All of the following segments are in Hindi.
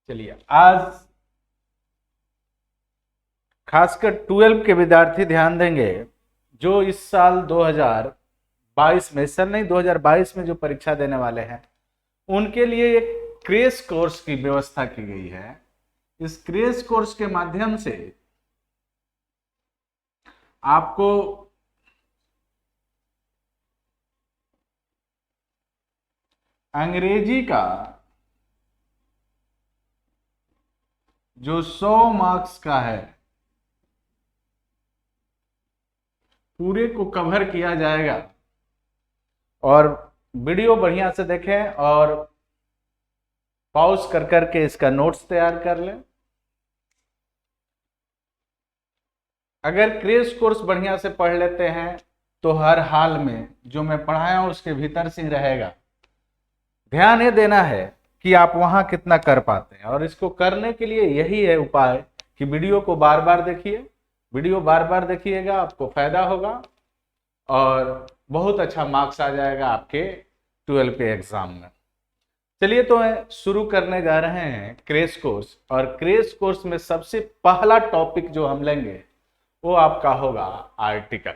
चलिए, आज खासकर 12 के विद्यार्थी ध्यान देंगे जो इस साल 2022 में, इस साल नहीं 2022 में जो परीक्षा देने वाले हैं उनके लिए एक क्रेश कोर्स की व्यवस्था की गई है। इस क्रेश कोर्स के माध्यम से आपको अंग्रेजी का जो 100 मार्क्स का है पूरे को कवर किया जाएगा। और वीडियो बढ़िया से देखें और पॉज कर करके इसका नोट्स तैयार कर लें। अगर क्रेश कोर्स बढ़िया से पढ़ लेते हैं तो हर हाल में जो मैं पढ़ाया हूं उसके भीतर से ही रहेगा। ध्यान ये देना है कि आप वहां कितना कर पाते हैं, और इसको करने के लिए यही है उपाय कि वीडियो को बार बार देखिए। वीडियो बार बार देखिएगा, आपको फायदा होगा और बहुत अच्छा मार्क्स आ जाएगा आपके 12 के एग्जाम में। चलिए तो शुरू करने जा रहे हैं क्रेश कोर्स। और क्रेश कोर्स में सबसे पहला टॉपिक जो हम लेंगे वो आपका होगा आर्टिकल।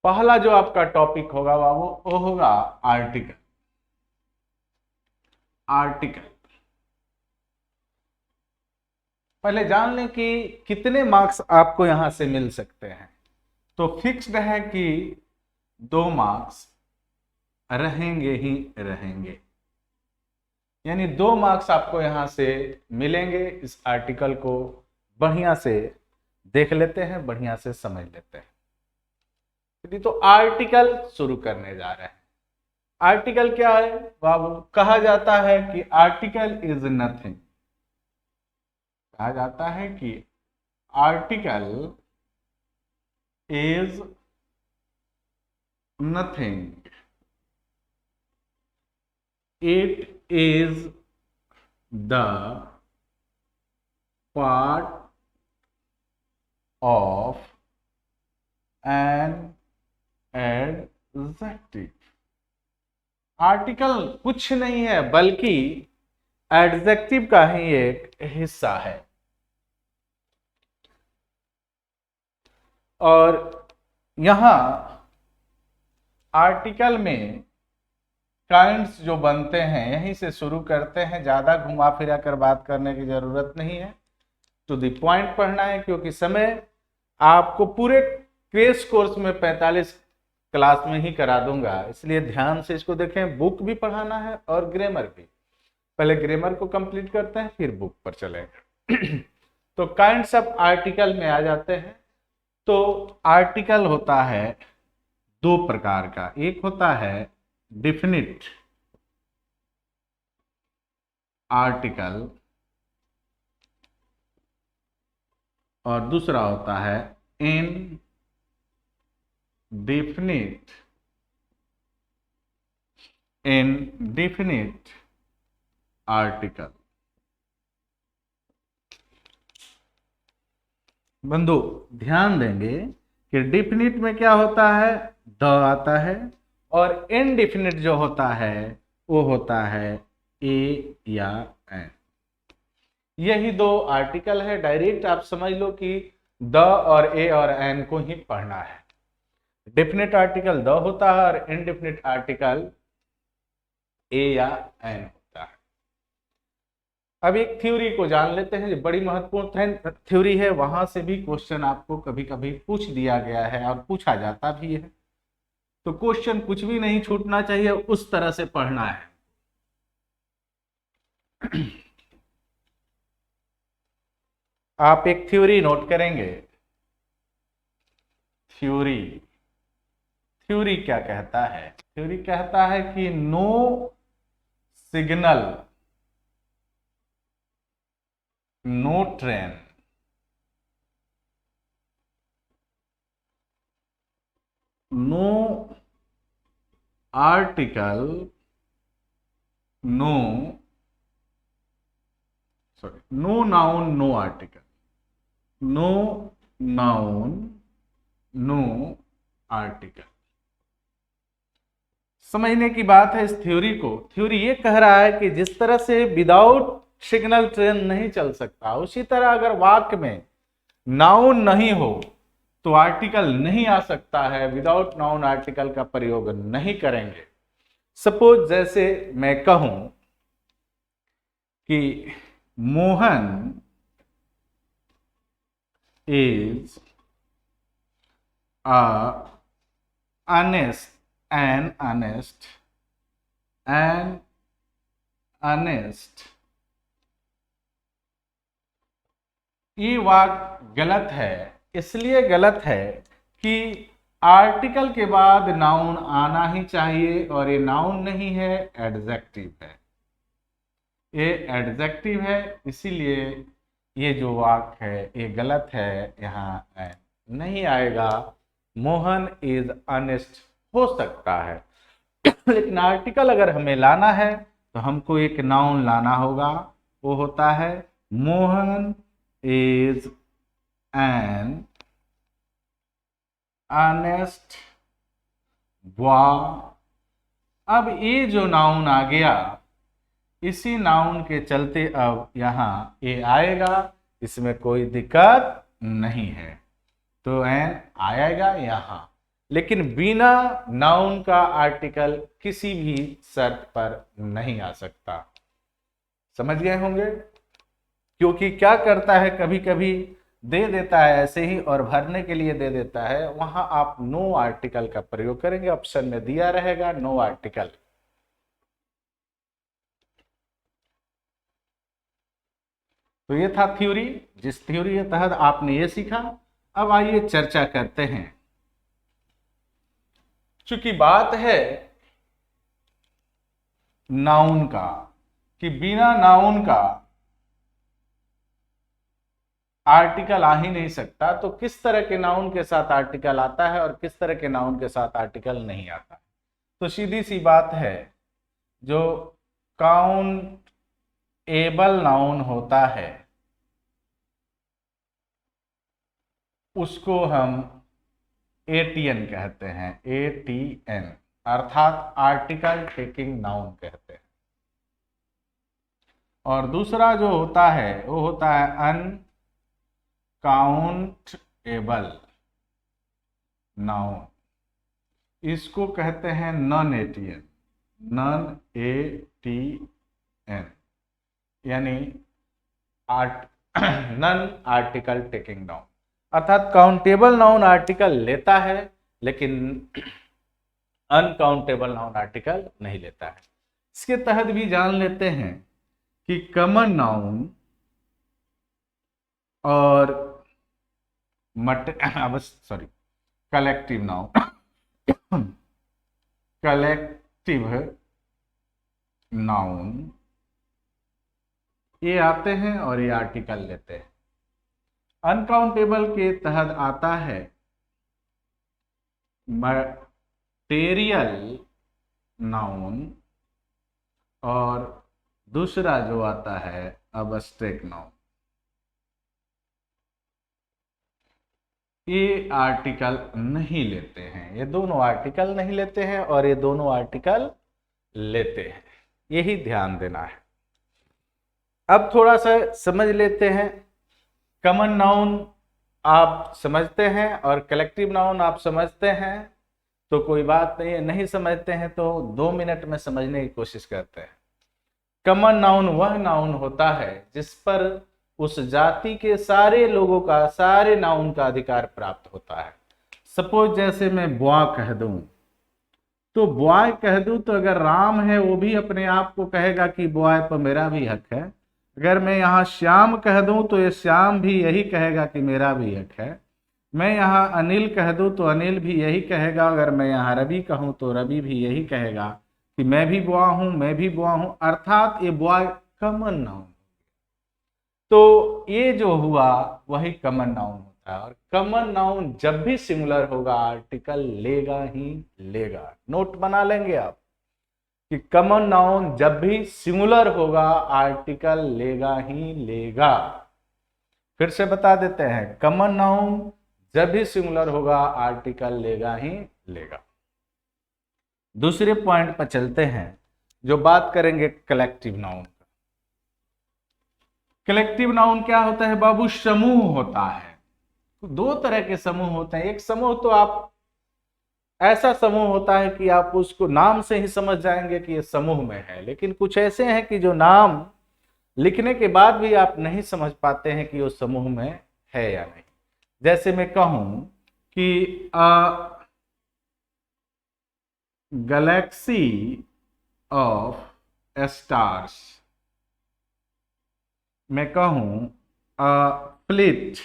पहला जो आपका टॉपिक होगा वो होगा आर्टिकल। आर्टिकल पहले जान लें कि कितने मार्क्स आपको यहां से मिल सकते हैं। तो फिक्स्ड है कि 2 मार्क्स रहेंगे ही रहेंगे, यानी 2 मार्क्स आपको यहां से मिलेंगे। इस आर्टिकल को बढ़िया से देख लेते हैं, बढ़िया से समझ लेते हैं। तो आर्टिकल शुरू करने जा रहे हैं। आर्टिकल क्या है बाबू? कहा जाता है कि आर्टिकल इज नथिंग। कहा जाता है कि article is nothing, it is the part of an adjective. Article कुछ नहीं है बल्कि एडजेक्टिव का ही एक हिस्सा है। और यहां आर्टिकल में काइंड्स जो बनते हैं यहीं से शुरू करते हैं। ज्यादा घुमा फिरा कर बात करने की जरूरत नहीं है, टू द पॉइंट पढ़ना है, क्योंकि समय आपको पूरे क्रेश कोर्स में 45 क्लास में ही करा दूंगा। इसलिए ध्यान से इसको देखें। बुक भी पढ़ाना है और ग्रामर भी। पहले ग्रामर को कंप्लीट करते हैं फिर बुक पर चलेंगे। तो काइंड्स ऑफ आर्टिकल में आ जाते हैं। तो आर्टिकल होता है 2 प्रकार का। एक होता है डिफिनिट आर्टिकल और दूसरा होता है इनडेफिनिट आर्टिकल। बंधु ध्यान देंगे कि डिफिनिट में क्या होता है, द आता है, और इनडेफिनिट जो होता है वो होता है ए या एन। यही 2 आर्टिकल है। डायरेक्ट आप समझ लो कि द और ए और एन को ही पढ़ना है। डेफिनेट आर्टिकल द होता है और इनडेफिनिट आर्टिकल ए या एन होता है। अब एक थ्योरी को जान लेते हैं जो बड़ी महत्वपूर्ण थ्योरी है। वहां से भी क्वेश्चन आपको कभी कभी पूछ दिया गया है और पूछा जाता भी है। तो क्वेश्चन कुछ भी नहीं छूटना चाहिए, उस तरह से पढ़ना है। आप एक थ्योरी नोट करेंगे। थ्योरी थ्योरी क्या कहता है? थ्योरी कहता है कि no signal, no train, no article, no noun, no article. No noun no article. समझने की बात है इस थ्योरी को। थ्योरी ये कह रहा है कि जिस तरह से विदाउट सिग्नल ट्रेन नहीं चल सकता, उसी तरह अगर वाक्य में नाउन नहीं हो तो आर्टिकल नहीं आ सकता है। विदाउट नाउन आर्टिकल का प्रयोग नहीं करेंगे। सपोज जैसे मैं कहूं कि Mohan is honest and honest, ये वाक्य गलत है। इसलिए गलत है कि आर्टिकल के बाद नाउन आना ही चाहिए, और ये नाउन नहीं है, एडजेक्टिव है। ये एडजेक्टिव है, इसीलिए ये जो वाक्य है ये गलत है, यहाँ नहीं आएगा। मोहन इज ऑनेस्ट हो सकता है लेकिन आर्टिकल अगर हमें लाना है तो हमको एक नाउन लाना होगा, वो होता है Mohan is an honest boy. अब ये जो नाउन आ गया, इसी नाउन के चलते अब यहाँ ये आएगा, इसमें कोई दिक्कत नहीं है, तो एन आएगा यहाँ। लेकिन बिना नाउन का आर्टिकल किसी भी शर्त पर नहीं आ सकता। समझ गए होंगे? क्योंकि क्या करता है, कभी कभी दे देता है ऐसे ही और भरने के लिए दे देता है, वहां आप नो आर्टिकल का प्रयोग करेंगे। ऑप्शन में दिया रहेगा नो आर्टिकल। तो ये था थ्योरी, जिस थ्योरी के तहत आपने ये सीखा। अब आइए चर्चा करते हैं। चूंकि बात है नाउन का, कि बिना नाउन का आर्टिकल आ ही नहीं सकता, तो किस तरह के नाउन के साथ आर्टिकल आता है और किस तरह के नाउन के साथ आर्टिकल नहीं आता। तो सीधी सी बात है, जो काउंटेबल नाउन होता है उसको हम एटीएन कहते हैं, एटीएन, अर्थात आर्टिकल टेकिंग नाउन कहते हैं। और दूसरा जो होता है वो होता है अनकाउंटेबल नाउन, इसको कहते हैं नॉन एटीएन, नॉन एटीएन, यानी नॉन आर्टिकल टेकिंग नाउन। अर्थात काउंटेबल नाउन आर्टिकल लेता है लेकिन अनकाउंटेबल नाउन आर्टिकल नहीं लेता है। इसके तहत भी जान लेते हैं कि कॉमन नाउन और कलेक्टिव नाउन, कलेक्टिव नाउन ये आते हैं और ये आर्टिकल लेते हैं। अनकाउंटेबल के तहत आता है मटेरियल नाउन, और दूसरा जो आता है अब्स्ट्रैक्ट नाउन। ये आर्टिकल नहीं लेते हैं, ये दोनों आर्टिकल नहीं लेते हैं और ये दोनों आर्टिकल लेते हैं, यही ध्यान देना है। अब थोड़ा सा समझ लेते हैं। कॉमन नाउन आप समझते हैं और कलेक्टिव नाउन आप समझते हैं तो कोई बात नहीं है, नहीं समझते हैं तो 2 मिनट में समझने की कोशिश करते हैं। कॉमन नाउन वह नाउन होता है जिस पर उस जाति के सारे लोगों का, सारे नाउन का अधिकार प्राप्त होता है। सपोज जैसे मैं बॉय कह दूं, तो बॉय कह दूं तो अगर राम है वो भी अपने आप को कहेगा कि बॉय पर मेरा भी हक है। अगर मैं यहाँ श्याम कह दूं तो ये श्याम भी यही कहेगा कि मेरा भी हक है। मैं यहाँ अनिल कह दूं तो अनिल भी यही कहेगा। अगर मैं यहाँ रवि कहूँ तो रवि भी यही कहेगा कि मैं भी बॉय हूँ, मैं भी बॉय हूँ। अर्थात ये बॉय कॉमन नाउन। तो ये जो हुआ वही कॉमन नाउन होता है, और कॉमन नाउन जब भी सिंगुलर होगा आर्टिकल लेगा ही लेगा। नोट बना लेंगे आप कि कॉमन नाउन जब भी सिंगुलर होगा आर्टिकल लेगा ही लेगा। फिर से बता देते हैं, कॉमन नाउन जब भी सिंगुलर होगा आर्टिकल लेगा ही लेगा। दूसरे पॉइंट पर चलते हैं, जो बात करेंगे कलेक्टिव नाउन का। कलेक्टिव नाउन क्या होता है बाबू? समूह होता है। दो तरह के समूह होते हैं। एक समूह तो आप ऐसा समूह होता है कि आप उसको नाम से ही समझ जाएंगे कि ये समूह में है, लेकिन कुछ ऐसे हैं कि जो नाम लिखने के बाद भी आप नहीं समझ पाते हैं कि वो समूह में है या नहीं। जैसे मैं कहूं कि गैलेक्सी ऑफ स्टार्स, मैं कहूं फ्लीट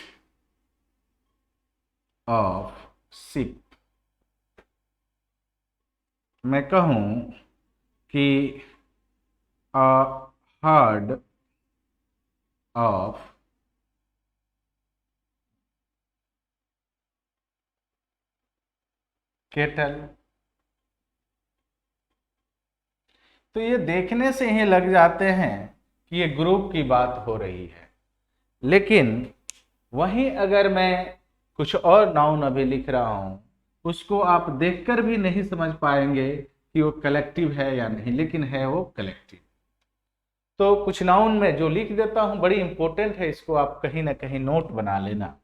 ऑफ शिप, मैं कहूं कि हर्ड ऑफ केटल, तो ये देखने से ही लग जाते हैं कि ये ग्रुप की बात हो रही है। लेकिन वहीं अगर मैं कुछ और नाउन अभी लिख रहा हूं, उसको आप देखकर भी नहीं समझ पाएंगे कि वो कलेक्टिव है या नहीं, लेकिन है वो कलेक्टिव। तो कुछ नाउन में जो लिख देता हूं बड़ी इंपॉर्टेंट है, इसको आप कहीं ना कहीं नोट बना लेना।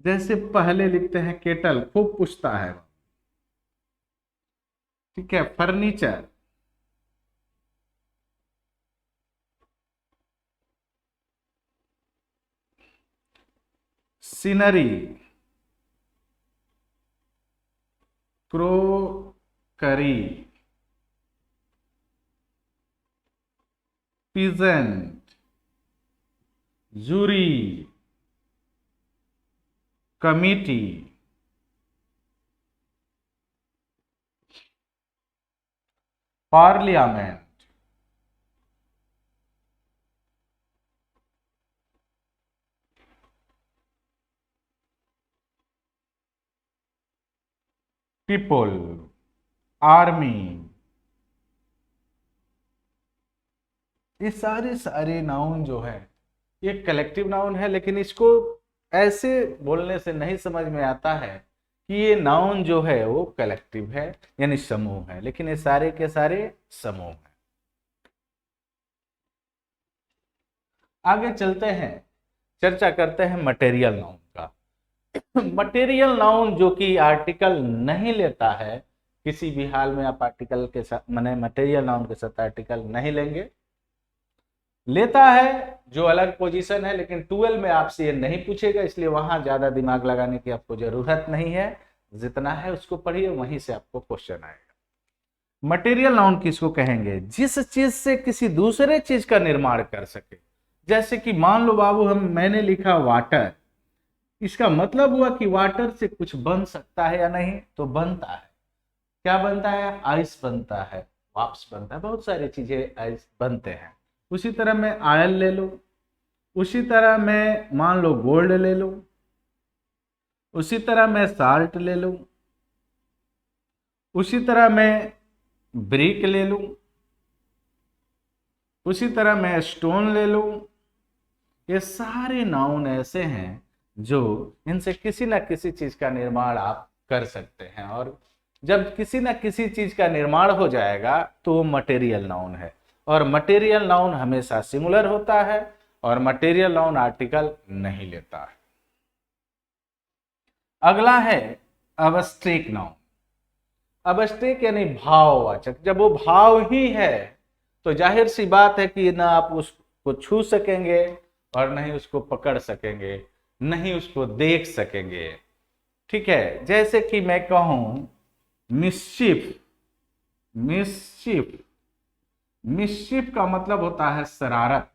जैसे पहले लिखते हैं केटल, खूब पूछता है, ठीक है। Furniture, scenery, crockery, peasant, jury, committee, parliament, people, army. ये सारे नाउन जो है ये कलेक्टिव नाउन है, लेकिन इसको ऐसे बोलने से नहीं समझ में आता है कि ये नाउन जो है वो कलेक्टिव है, यानी समूह है, लेकिन ये सारे के सारे समूह है। आगे चलते हैं, चर्चा करते हैं मटेरियल नाउन का। मटेरियल नाउन जो कि आर्टिकल नहीं लेता है, किसी भी हाल में आप आर्टिकल के साथ माने मटेरियल नाउन के साथ आर्टिकल नहीं लेंगे। लेता है जो अलग पोजीशन है, लेकिन 12 में आपसे ये नहीं पूछेगा, इसलिए वहां ज्यादा दिमाग लगाने की आपको जरूरत नहीं है। जितना है उसको पढ़िए, वहीं से आपको क्वेश्चन आएगा। मटेरियल नाउन किसको कहेंगे? जिस चीज से किसी दूसरे चीज का निर्माण कर सके। जैसे कि मान लो बाबू मैंने लिखा वाटर, इसका मतलब हुआ कि वाटर से कुछ बन सकता है या नहीं? तो बनता है। क्या बनता है? आइस बनता है, वाप्स बनता है, बहुत सारी चीजें आइस बनते हैं। उसी तरह मैं आयल ले लो, उसी तरह मैं मान लो गोल्ड ले लो, उसी तरह मैं साल्ट ले लूं, उसी तरह मैं ब्रिक ले लूं, उसी तरह मैं स्टोन ले लूं। ये सारे नाउन ऐसे हैं जो इनसे किसी ना किसी चीज का निर्माण आप कर सकते हैं, और जब किसी ना किसी चीज का निर्माण हो जाएगा तो वो मटेरियल नाउन है। और मटेरियल नाउन हमेशा सिंगुलर होता है, और मटेरियल नाउन आर्टिकल नहीं लेता है। अगला है अबस्ट्रैक्ट नाउन। अबस्ट्रैक्ट यानी भाववाचक। जब वो भाव ही है तो जाहिर सी बात है कि ना आप उसको छू सकेंगे और नहीं उसको पकड़ सकेंगे, नहीं उसको देख सकेंगे। ठीक है, जैसे कि मैं कहूं मिस्चिफ, मिस्चिफ, मिस्चिफ का मतलब होता है शरारत।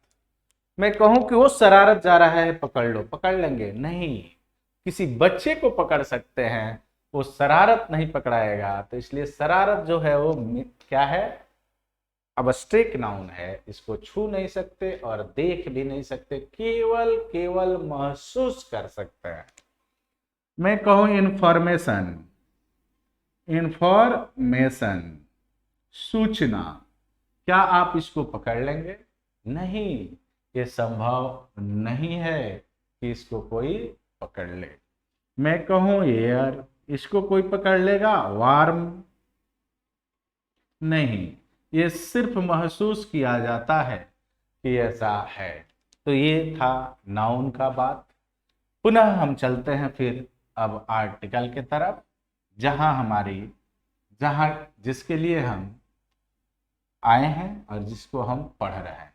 मैं कहूं कि वो शरारत जा रहा है, पकड़ लो, पकड़ लेंगे? नहीं। किसी बच्चे को पकड़ सकते हैं, वो शरारत नहीं पकड़ाएगा। तो इसलिए शरारत जो है वो क्या है? अबस्ट्रैक्ट नाउन है। इसको छू नहीं सकते और देख भी नहीं सकते, केवल महसूस कर सकते हैं। मैं कहूं इंफॉर्मेशन, इंफॉर्मेशन, सूचना, क्या आप इसको पकड़ लेंगे? नहीं, ये संभव नहीं है कि इसको कोई पकड़ ले। मैं कहूं एयर, इसको कोई पकड़ लेगा? वार्म? नहीं, ये सिर्फ महसूस किया जाता है कि ऐसा है। तो ये था नाउन का बात। पुनः हम चलते हैं फिर अब आर्टिकल के तरफ, जहां जिसके लिए हम आए हैं और जिसको हम पढ़ रहे हैं।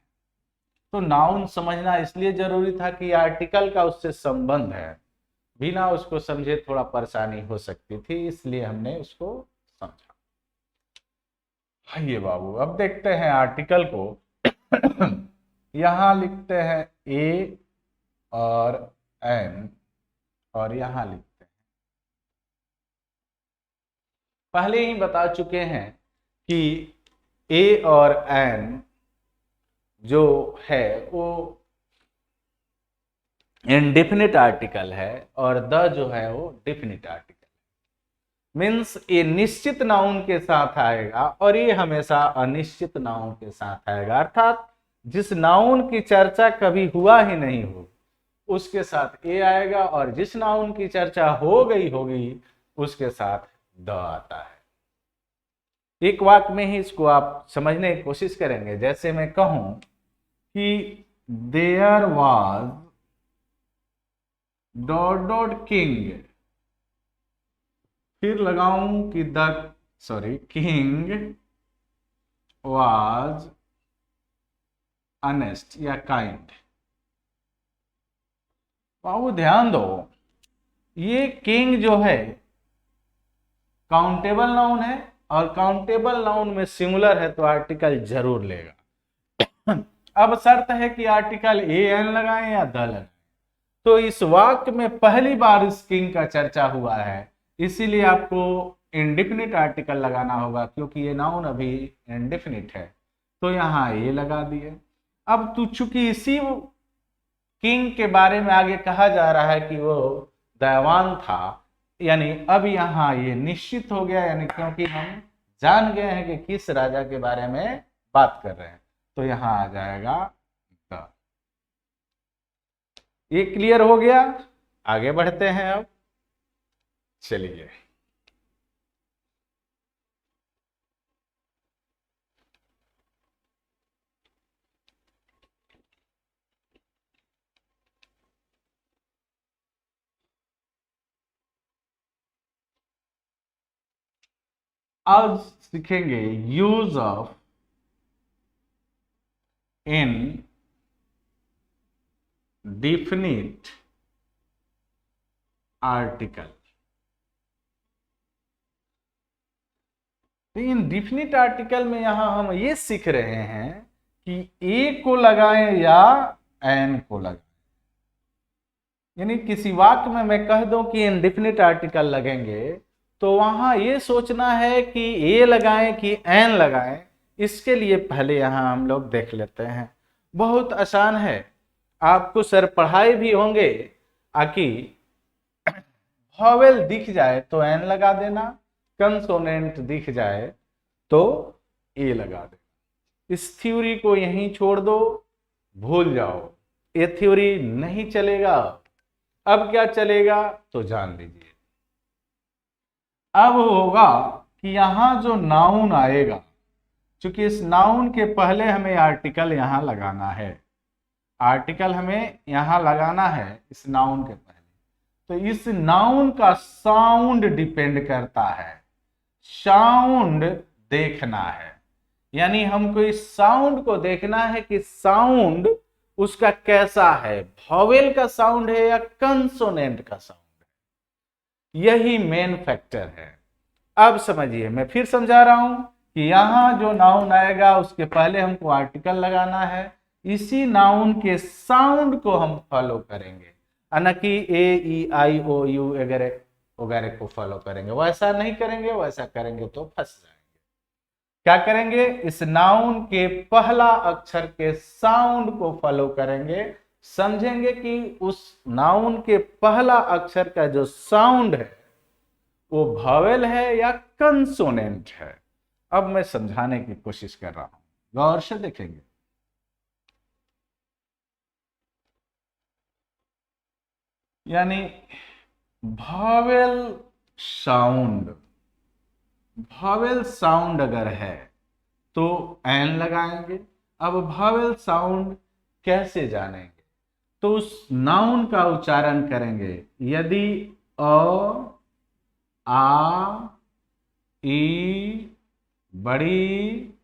तो नाउन समझना इसलिए जरूरी था कि आर्टिकल का उससे संबंध है, बिना उसको समझे थोड़ा परेशानी हो सकती थी, इसलिए हमने उसको समझा। आइए बाबू, अब देखते हैं आर्टिकल को। यहां लिखते हैं ए और एन, और यहां लिखते हैं, पहले ही बता चुके हैं कि ए और एन जो है वो इनडेफिनिट आर्टिकल है और द जो है वो डेफिनिट आर्टिकल। मीन्स ये निश्चित नाउन के साथ आएगा और ये हमेशा अनिश्चित नाउन के साथ आएगा, अर्थात जिस नाउन की चर्चा कभी हुआ ही नहीं हो उसके साथ ए आएगा, और जिस नाउन की चर्चा हो गई होगी उसके साथ द आता है। एक वाक्य में ही इसको आप समझने की कोशिश करेंगे। जैसे मैं कहूं कि there was dot dot king, फिर लगाऊं कि किंग वाज ऑनेस्ट या काइंड। बाबू ध्यान दो, ये किंग जो है काउंटेबल नाउन है, और काउंटेबल नाउन में सिंगुलर है तो आर्टिकल जरूर लेगा। अब शर्त है कि आर्टिकल ए एन लगाएं या द लगाएं। तो इस वाक्य में पहली बार इस किंग का चर्चा हुआ है, इसीलिए आपको इंडेफिनिट आर्टिकल लगाना होगा, क्योंकि ये नाउन अभी इंडेफिनिट है। तो यहां ए लगा दिए। अब तो चूंकि इसी किंग के बारे में आगे कहा जा रहा है कि वो दयावान था, यानी अब यहां ये निश्चित हो गया, यानी क्योंकि हम जान गए हैं कि किस राजा के बारे में बात कर रहे हैं, तो यहां आ जाएगा द। ये क्लियर हो गया? आगे बढ़ते हैं अब, चलिए। आज सीखेंगे use of in definite article. तो इन डिफिनिट आर्टिकल में यहां हम ये सीख रहे हैं कि ए को लगाएं या एन को लगाएं। यानी किसी वाक्य में मैं कह दूं कि इनडिफिनिट आर्टिकल लगेंगे, तो वहां ये सोचना है कि ए लगाएं कि एन लगाएं। इसके लिए पहले यहां हम लोग देख लेते हैं। बहुत आसान है, आपको सर पढ़ाए भी होंगे आकि वॉवेल दिख जाए तो एन लगा देना, कंसोनेंट दिख जाए तो ए लगा देना। इस थ्योरी को यहीं छोड़ दो, भूल जाओ, ये थ्योरी नहीं चलेगा। अब क्या चलेगा तो जान लीजिए। अब होगा कि यहां जो नाउन आएगा, क्योंकि इस नाउन के पहले हमें आर्टिकल यहां लगाना है, आर्टिकल हमें यहां लगाना है इस नाउन के पहले। तो इस नाउन का साउंड डिपेंड करता है, साउंड देखना है। यानी हमको इस साउंड को देखना है कि साउंड उसका कैसा है, वॉवेल का साउंड है या कंसोनेंट का साउंड है। यही मेन फैक्टर है। अब समझिए, मैं फिर समझा रहा हूं कि यहां जो नाउन आएगा उसके पहले हमको आर्टिकल लगाना है, इसी नाउन के साउंड को हम फॉलो करेंगे, न कि ए ई आई ओ यू वगैरह वगैरह को फॉलो करेंगे। वैसा नहीं करेंगे, वैसा करेंगे तो फंस जाएंगे। क्या करेंगे, इस नाउन के पहला अक्षर के साउंड को फॉलो करेंगे, समझेंगे कि उस नाउन के पहला अक्षर का जो साउंड है वो वॉवेल है या कंसोनेंट है। अब मैं समझाने की कोशिश कर रहा हूं, गौर से देखेंगे। यानी भावेल साउंड, भावेल साउंड अगर है तो एन लगाएंगे। अब भावेल साउंड कैसे जानेंगे? तो उस नाउन का उच्चारण करेंगे। यदि अ, आ, ई, बड़ी,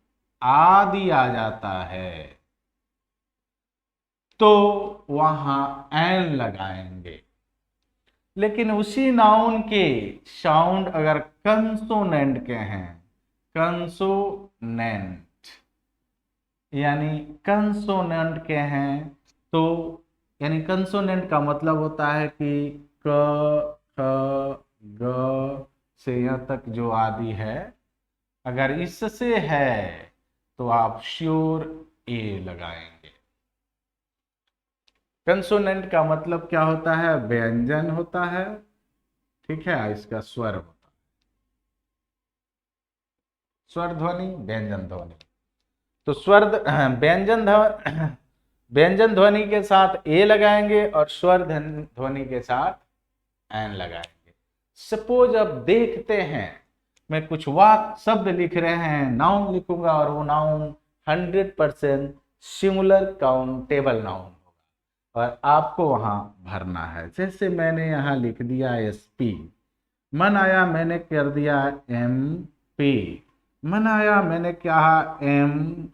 आदि आ जाता है तो वहां एन लगाएंगे। लेकिन उसी नाउन के साउंड अगर कंसोनेंट के हैं, कंसोनेंट यानी कंसोनेंट के हैं, तो यानी कंसोनेंट का मतलब होता है कि क, ख, ग से यहाँ तक जो आदि है, अगर इससे है तो आप श्योर ए लगाएंगे। कंसोनेंट का मतलब क्या होता है? व्यंजन होता है, ठीक है, इसका स्वर होता है, स्वर ध्वनि, व्यंजन ध्वनि। तो स्वर व्यंजन ध्वनि के साथ ए लगाएंगे और स्वर ध्वनि के साथ एन लगाएंगे। सपोज अब देखते हैं, मैं कुछ वाक्य शब्द लिख रहे हैं, नाउन लिखूंगा और वो नाउन 100% सिंगुलर काउंटेबल नाउन होगा और आपको वहां भरना है। जैसे मैंने यहां लिख दिया SP, मन आया मैंने कर दिया MP, मन आया मैंने क्या MLA।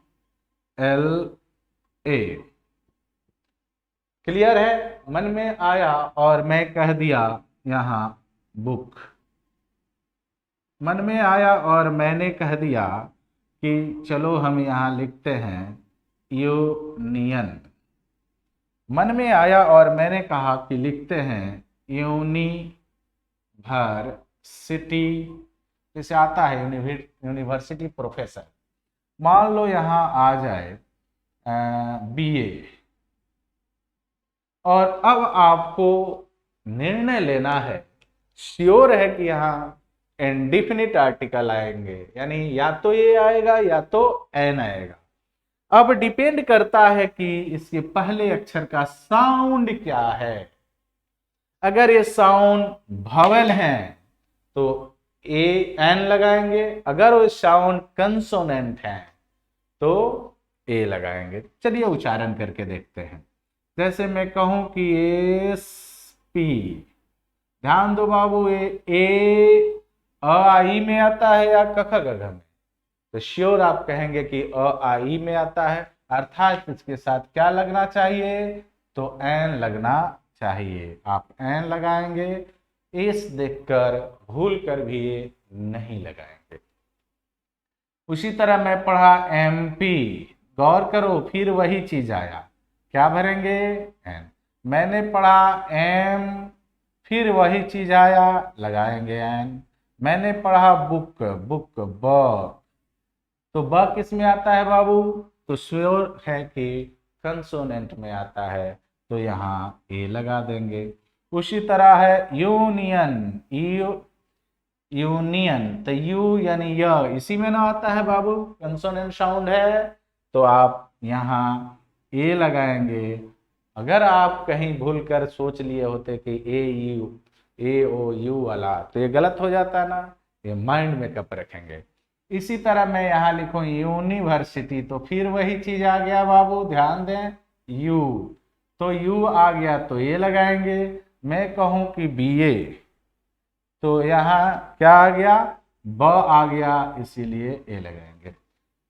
क्लियर है? मन में आया और मैं कह दिया यहां बुक। मन में आया और मैंने कह दिया कि चलो हम यहां लिखते हैं यूनियन। मन में आया और मैंने कहा कि लिखते हैं यूनिवर्सिटी, जैसे आता है यूनिवर्सिटी प्रोफेसर। मान लो यहां आ जाए BA, और अब आपको निर्णय लेना है, श्योर है कि यहाँ इंडिफिनिट आर्टिकल आएंगे, यानी या तो ये आएगा या तो एन आएगा। अब डिपेंड करता है कि इसके पहले अक्षर का साउंड क्या है। अगर ये साउंड भावेल है तो ए एन लगाएंगे, अगर वो साउंड कंसोनेंट है तो ए लगाएंगे। चलिए उच्चारण करके देखते हैं। जैसे मैं कहूं कि SP, ध्यान दो बाबू, ए आई में आता है या क ख ग घ में? तो श्योर आप कहेंगे कि आई में आता है, अर्थात इसके साथ क्या लगना चाहिए? तो एन लगना चाहिए। आप एन लगाएंगे, इस देखकर भूल कर भी ये नहीं लगाएंगे। उसी तरह मैं पढ़ा MP, गौर करो फिर वही चीज आया, क्या भरेंगे? एन। मैंने पढ़ा M, फिर वही चीज आया, लगाएंगे एन। मैंने पढ़ा बुक, बुक ब, तो ब किस में आता है बाबू? तो श्योर है कि कंसोनेंट में आता है, तो यहाँ ए लगा देंगे। उसी तरह है यूनियन, यूनियन, तो यू यानी य इसी में ना आता है बाबू, कंसोनेंट साउंड है, तो आप यहाँ ए लगाएंगे। अगर आप कहीं भूल कर सोच लिए होते कि AOU वाला, तो ये गलत हो जाता ना, ये माइंड में कब रखेंगे। इसी तरह मैं यहाँ लिखूं यूनिवर्सिटी, तो फिर वही चीज आ गया बाबू, ध्यान दें, यू, तो यू आ गया तो ये लगाएंगे। मैं कहूं कि BA, तो यहाँ क्या आ गया? ब आ गया, इसीलिए ए लगाएंगे।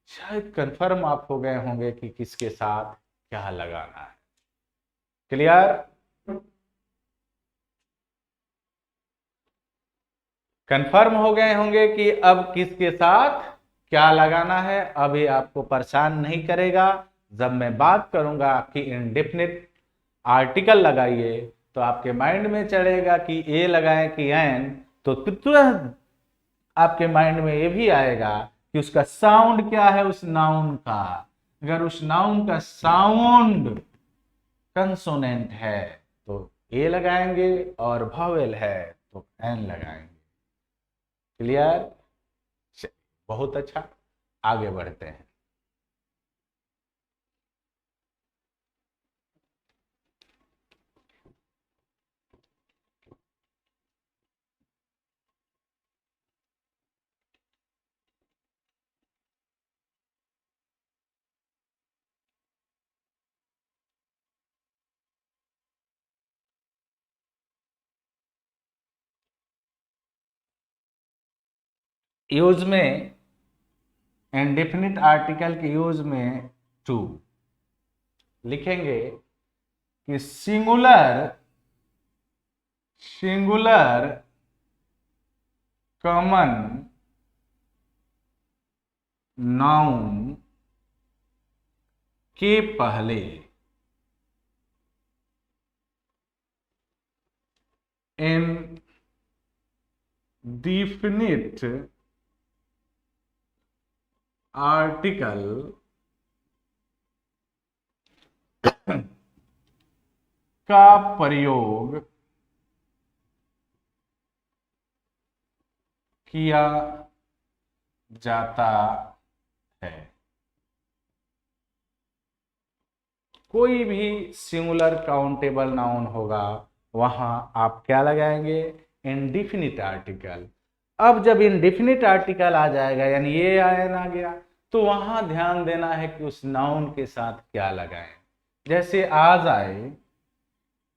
शायद कंफर्म आप हो गए होंगे कि किसके साथ क्या लगाना है। क्लियर? कंफर्म हो गए होंगे कि अब किसके साथ क्या लगाना है। अभी आपको परेशान नहीं करेगा। जब मैं बात करूंगा कि इंडेफिनिट आर्टिकल लगाइए, तो आपके माइंड में चढ़ेगा कि ए लगाएं कि एन, तो तुरंत आपके माइंड में ये भी आएगा कि उसका साउंड क्या है उस नाउन का। अगर उस नाउन का साउंड कंसोनेंट है तो ए लगाएंगे और भावेल है तो एन लगाएंगे। क्लियर? बहुत अच्छा, आगे बढ़ते हैं। यूज में, इंडेफिनिट आर्टिकल के यूज में टू लिखेंगे कि सिंगुलर कॉमन नाउन के पहले इंडेफिनिट आर्टिकल का प्रयोग किया जाता है। कोई भी सिंगुलर काउंटेबल नाउन होगा वहां आप क्या लगाएंगे, इंडेफिनिट आर्टिकल। अब जब इंडेफिनिट आर्टिकल आ जाएगा यानी ये आयन आ गया, तो वहां ध्यान देना है कि उस नाउन के साथ क्या लगाएं। जैसे आ जाए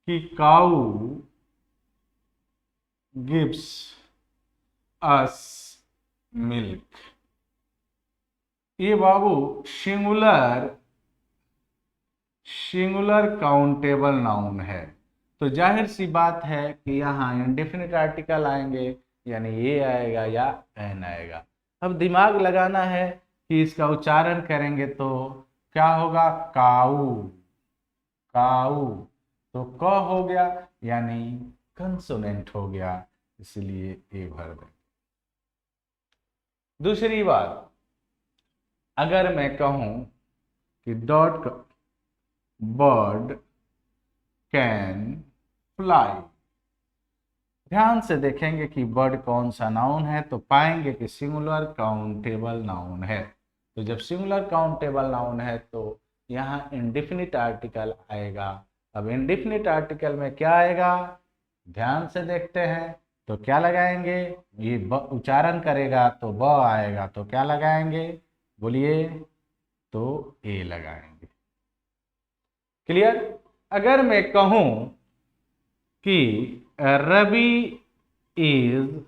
कि काऊ गिव्स अस मिल्क, ये बाबू सिंगुलर काउंटेबल नाउन है, तो जाहिर सी बात है कि यहाँ इंडेफिनिट आर्टिकल आएंगे यानी ये आएगा या एन आएगा। अब दिमाग लगाना है कि इसका उच्चारण करेंगे तो क्या होगा, काऊ, काऊ, तो क हो गया यानी कंसोनेंट हो गया, इसलिए ए भर दें। दूसरी बात, अगर मैं कहूं कि डॉट बर्ड कैन फ्लाई, ध्यान से देखेंगे कि बर्ड कौन सा नाउन है, तो पाएंगे कि सिंगुलर काउंटेबल नाउन है। तो जब सिंगुलर काउंटेबल नाउन है तो यहाँ इंडेफिनिट आर्टिकल आएगा। अब इंडेफिनिट आर्टिकल में क्या आएगा, ध्यान से देखते हैं, तो क्या लगाएंगे, ये उच्चारण करेगा तो ब आएगा, तो क्या लगाएंगे बोलिए, तो ए लगाएंगे। क्लियर। अगर मैं कहूं कि Ravi is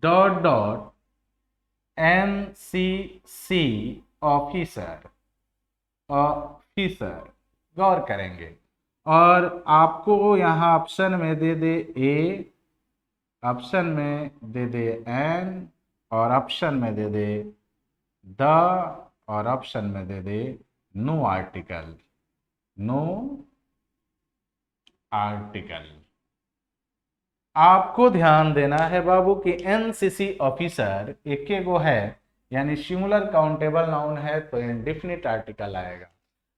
dot dot NCC officer, गौर करेंगे, और आपको यहाँ ऑप्शन में दे दे ए, ऑप्शन में दे दे एन, और ऑप्शन में दे दे द, और ऑप्शन में दे दे नो आर्टिकल, नो आर्टिकल। आपको ध्यान देना है बाबू कि एनसीसी ऑफिसर एक गो है यानी सिंगुलर काउंटेबल नाउन है, तो इंडेफिनिट आर्टिकल आएगा।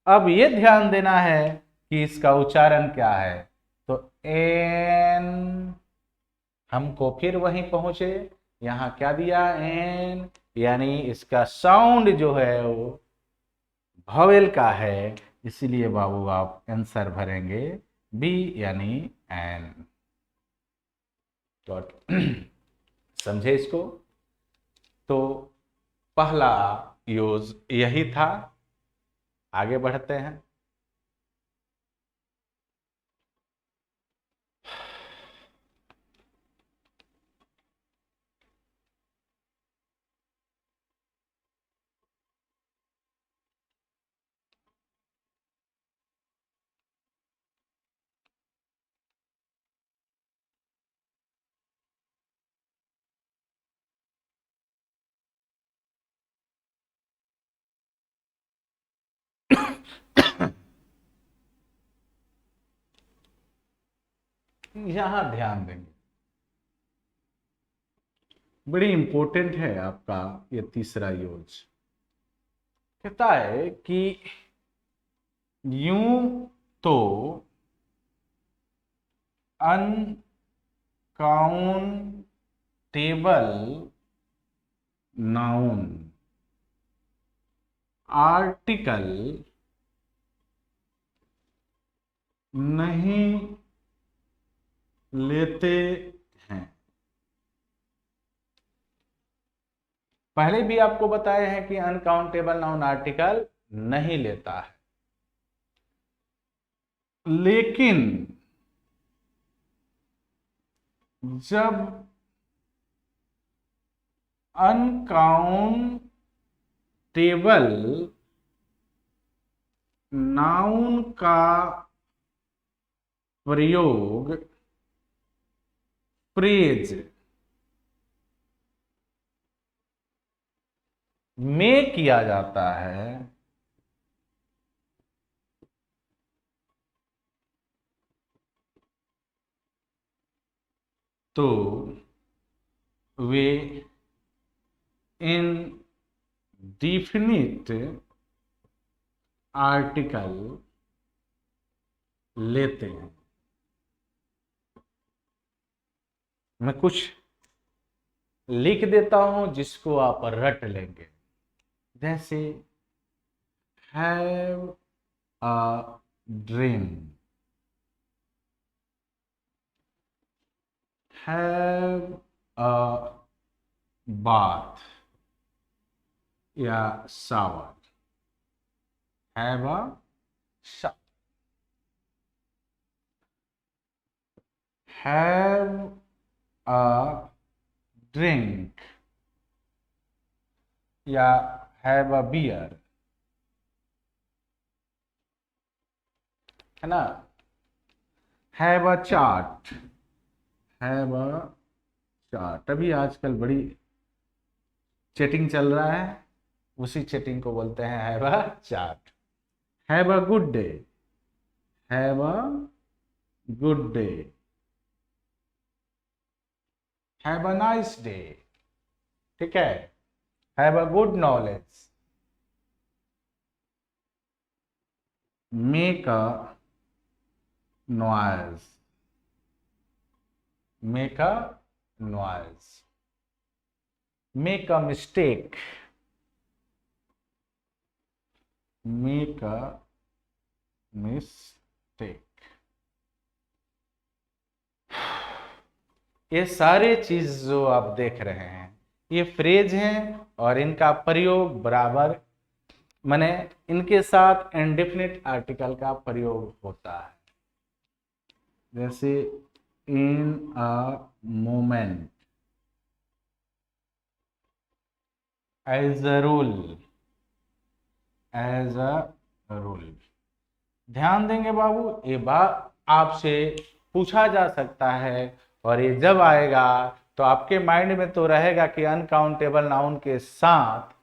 अब ये ध्यान देना है कि इसका उच्चारण क्या है, तो एन, हमको फिर वहीं पहुंचे, यहां क्या दिया एन, यानी इसका साउंड जो है वो वॉवेल का है, इसीलिए बाबू आप आंसर भरेंगे बी यानी एन। समझे इसको। तो पहला यूज यही था, आगे बढ़ते हैं। यहां ध्यान देंगे, बड़ी इंपॉर्टेंट है आपका ये तीसरा यूज। कहता है कि यूं तो अनकाउंटेबल नाउन आर्टिकल नहीं लेते हैं। पहले भी आपको बताए हैं कि अनकाउंटेबल नाउन आर्टिकल नहीं लेता है, लेकिन जब अनकाउंटेबल नाउन का प्रयोग फ्रेज में किया जाता है तो वे इनडिफिनिट आर्टिकल लेते हैं। मैं कुछ लिख देता हूं जिसको आप रट लेंगे, जैसे have a dream, have a bath या shower, have a shower, have a drink या हैव अ बियर, है ना। Have a chaat, have a चाट, अभी आजकल बड़ी चैटिंग चल रहा है, उसी चैटिंग को बोलते हैं have a chaat. Have a good day, have a good day, have a nice day, ठीक है। Have a good knowledge, make a noise, make a noise, make a mistake, make a mistake. ये सारे चीज जो आप देख रहे हैं ये फ्रेज हैं और इनका प्रयोग बराबर माने इनके साथ इंडेफिनिट आर्टिकल का प्रयोग होता है, जैसे in a moment, as a rule, as a rule. ध्यान देंगे बाबू, ये बात आपसे पूछा जा सकता है और ये जब आएगा तो आपके माइंड में तो रहेगा कि अनकाउंटेबल नाउन के साथ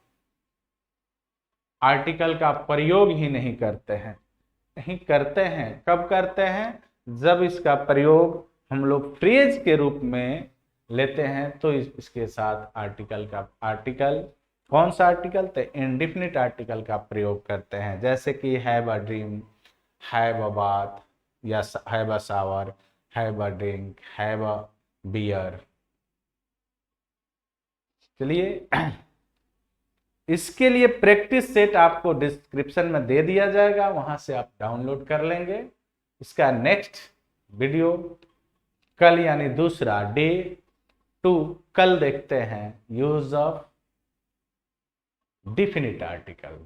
आर्टिकल का प्रयोग ही नहीं करते हैं। नहीं करते हैं, कब करते हैं? जब इसका प्रयोग हम लोग फ्रेज के रूप में लेते हैं तो इसके साथ आर्टिकल कौन सा आर्टिकल? तो इंडेफिनिट आर्टिकल का प्रयोग करते हैं, जैसे कि have a dream, have a bath या have a shower, have a drink, have a beer. चलिए इसके लिए प्रैक्टिस सेट आपको डिस्क्रिप्शन में दे दिया जाएगा, वहां से आप डाउनलोड कर लेंगे। इसका नेक्स्ट वीडियो कल यानी दूसरा डे 2 कल देखते हैं यूज ऑफ डिफिनिट आर्टिकल।